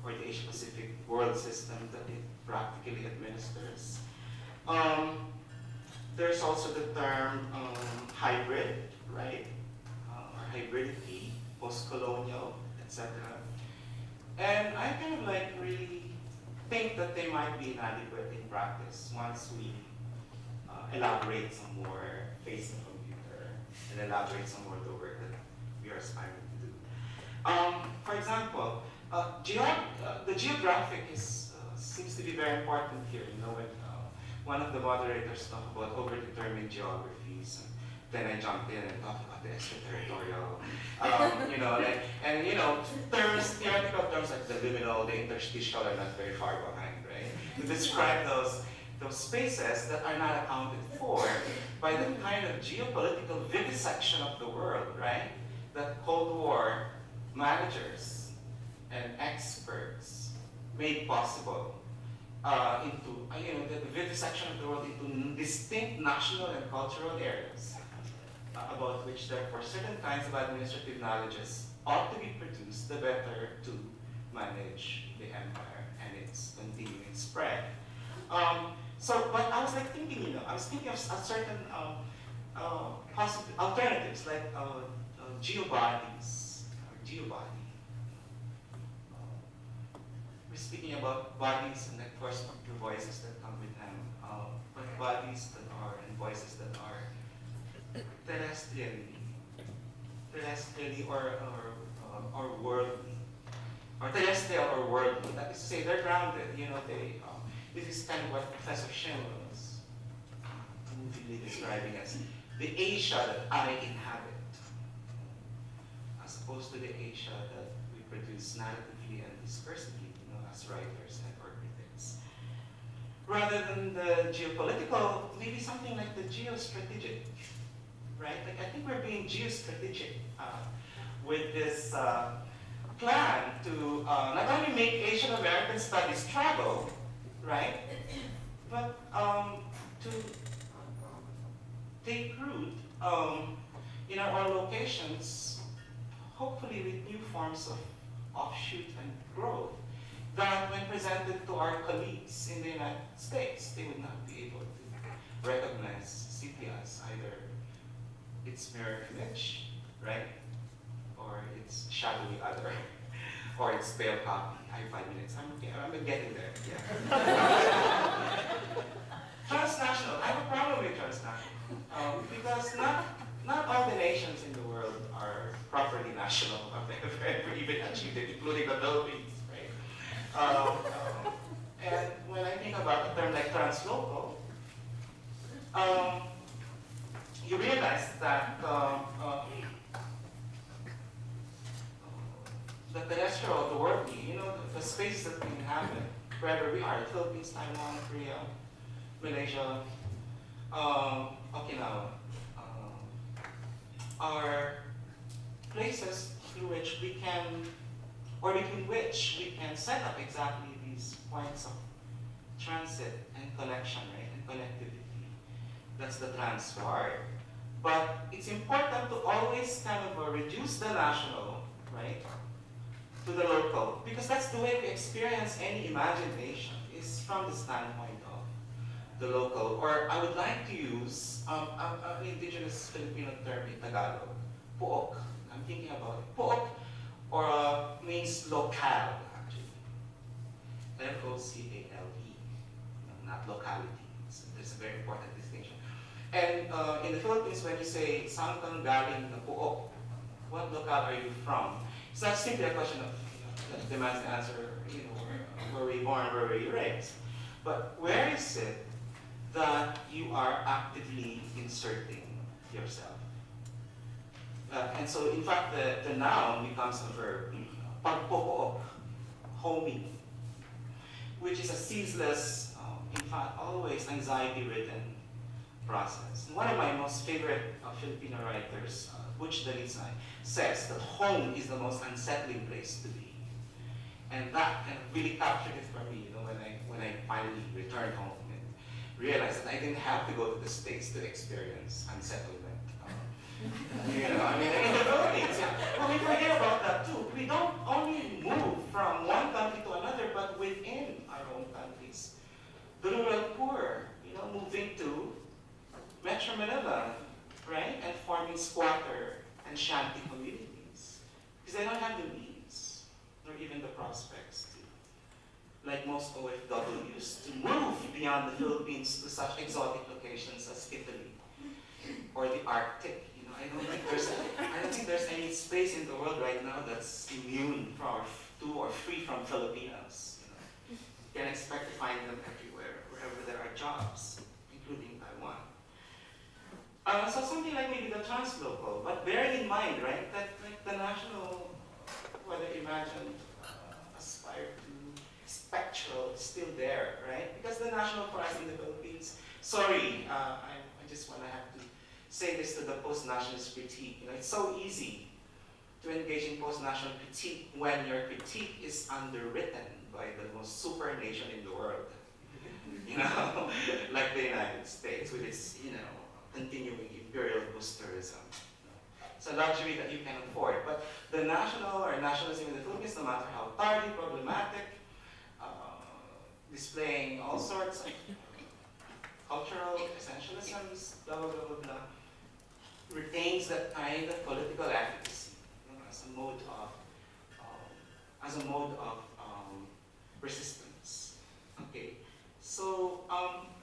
or the Asia-Pacific world system that it practically administers. There's also the term hybrid, right? Or hybridity, post-colonial, etc. And I kind of like really think that they might be inadequate in practice once we elaborate some more, face the computer, and elaborate some more the work that we are aspiring to do. For example, the geographic seems to be very important here. You know, when one of the moderators talked about overdetermined geographies, then I jumped in and talked about the extraterritorial, you know, like, and you know, terms, theoretical terms like the liminal, the interstitial are not very far behind, right? To describe those spaces that are not accounted for by the kind of geopolitical vivisection of the world, right? That Cold War managers and experts made possible into, you know, the vivisection of the world into distinct national and cultural areas, about which, therefore, certain kinds of administrative knowledges ought to be produced, the better to manage the empire and its continuing spread. But I was like thinking, you know, I was thinking of certain possible alternatives, like geobodies, or geobody. We're speaking about bodies and, of course, the voices that come with them, but bodies that are, and voices that are terrestrially or worldly, or terrestrial or worldly. That is to say, they're grounded. You know, this is kind of what Professor Shen was movingly describing as the Asia that I inhabit, as opposed to the Asia that we produce narratively and discursively, you know, as writers and or critics. Rather than the geopolitical, maybe something like the geostrategic. Right? Like, I think we're being geostrategic with this plan to not only make Asian American studies travel, right, but to take root in our locations, hopefully with new forms of offshoot and growth that when presented to our colleagues in the United States, they would not be able to recognize city as either its mirror image, right? Or its shadowy other, or its pale copy. I have 5 minutes. I'm getting there. Yeah. Transnational. I have a problem with transnational because not all the nations in the world are properly national. Have even achieved it, including the Philippines, right? And when I think about a term like translocal, you realize that the terrestrial, the worldly, you know, the space that we inhabit, wherever we are, the Philippines, Taiwan, Korea, Malaysia, Okinawa, are places through which we can, or between which we can set up exactly these points of transit and connection, right, and connectivity. That's the transword. But it's important to always kind of reduce the national, right, to the local, because that's the way we experience any imagination, is from the standpoint of the local. Or I would like to use an indigenous Filipino term in Tagalog, puok. I'm thinking about it. Puok, or means locale, actually. L-O-C-A-L-E, not locality. So there's a very important distinction. And in the Philippines, when you say, saan kang galing na puok, what locale are you from? It's not simply a question of, that demands the answer, you know, were we born, were we raised? But where is it that you are actively inserting yourself? And so, in fact, the noun becomes a verb, pagpupuok, homing, which is a ceaseless, in fact, always anxiety-ridden process. And one of my most favorite Filipino writers, Butch Dalisay, says that home is the most unsettling place to be. And that kind of really captured it for me, you know, when I finally returned home and realized that I didn't have to go to the States to experience unsettlement. You know, I mean, in the Philippines, yeah. Well, we forget about that too. We don't only move from one country to another. the rural poor, moving to Metro Manila, right? And forming squatter and shanty communities. Because they don't have the means, nor even the prospects to, like most OFWs, to move beyond the Philippines to such exotic locations as Italy or the Arctic. I don't think there's any space in the world right now that's immune to or free from Filipinos. You can expect to find them everywhere, wherever there are jobs, including Taiwan. So something like maybe the translocal, but bearing in mind, right, that like the national, whether imagined, aspired to, spectral, is still there, right? Because the national for us in the Philippines, sorry, I just want to have to say this to the post-nationalist critique. It's so easy to engage in post-national critique when your critique is underwritten by the most super nation in the world. Like the United States with its, continuing imperial boosterism. It's a luxury that you can afford. But the national or nationalism in the Philippines, no matter how tardy, problematic, displaying all sorts of cultural essentialisms, blah, blah, blah, blah, blah, retains that kind of political efficacy as a mode of resistance. Okay, so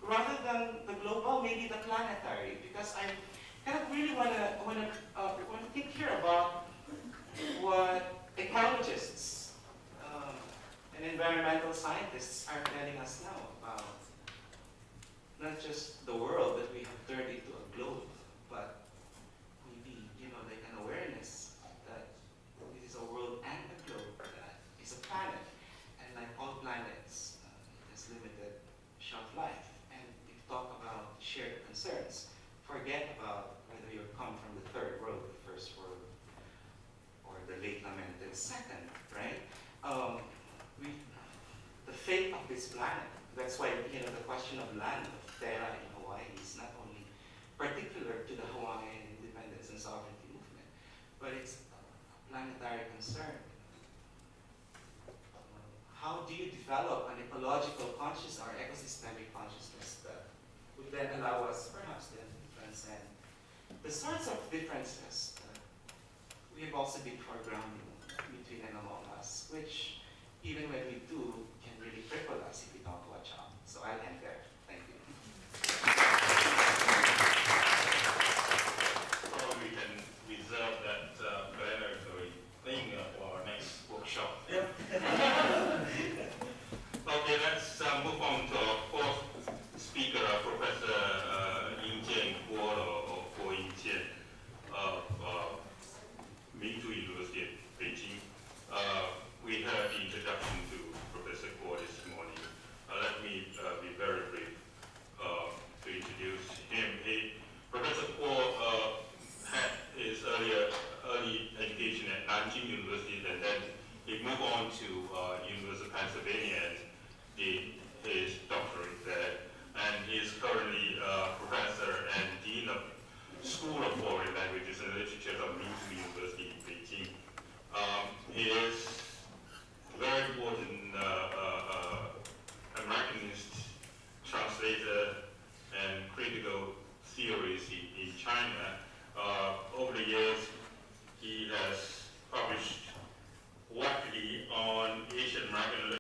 rather than the global, maybe the planetary, because I kind of really want to think here about what ecologists and environmental scientists are telling us now about not just the world that we have turned into a globe, but maybe, like an awareness that it is a world and a globe that is a planet. And like all planets, it has limited shelf life. And if you talk about shared concerns, forget about whether you come from the third world, the first world, or the late lamented second, right? The fate of this planet, that's why, the question of land, of terra in Hawaii is not only particular to the Hawaiian independence and sovereignty movement, but it's a planetary concern. How do you develop an ecological consciousness or ecosystemic consciousness that would then allow us perhaps then to transcend the sorts of differences that we have also been foregrounding between and among us, which even when we do can really cripple us if we don't watch out. So I'll end there. Thank you. So we can reserve that plenary thing for our next workshop. Yep. Okay, let's move on to our fourth speaker, Professor Yu-cheng or Yu-cheng of Minzu University at Beijing. We heard the introduction to Professor Guo this morning. Let me be very brief to introduce him. Professor Guo had his early education at Nanjing University, and then he moved on to University of Pennsylvania and did